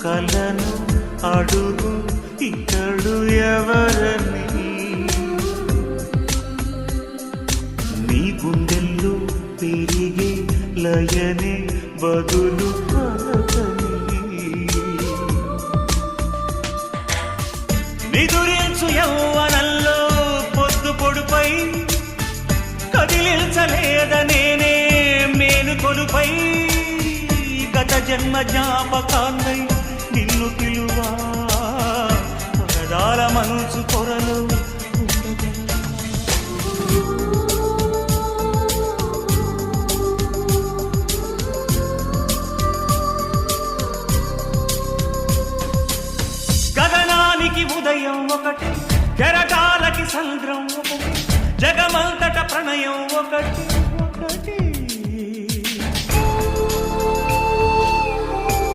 కలను అడుగు ఇతడు ఎవరని, నీ గుండెల్లో పెరిగే లయనే బదులు పలకని. నిదురించు యౌవనంలో పొద్దు పొడుపై కదిలించలేదనేనే మేలుకొలుపై, గత జన్మ జ్ఞాపకాన్నై నిన్ను పిలువా పగడాల మనసు కొరలు గగనానికి ఉదయం ఒకటి, కెరటాలకి సంద్రం ఒకటి, జగమంతట ప్రణయం ఒకటి,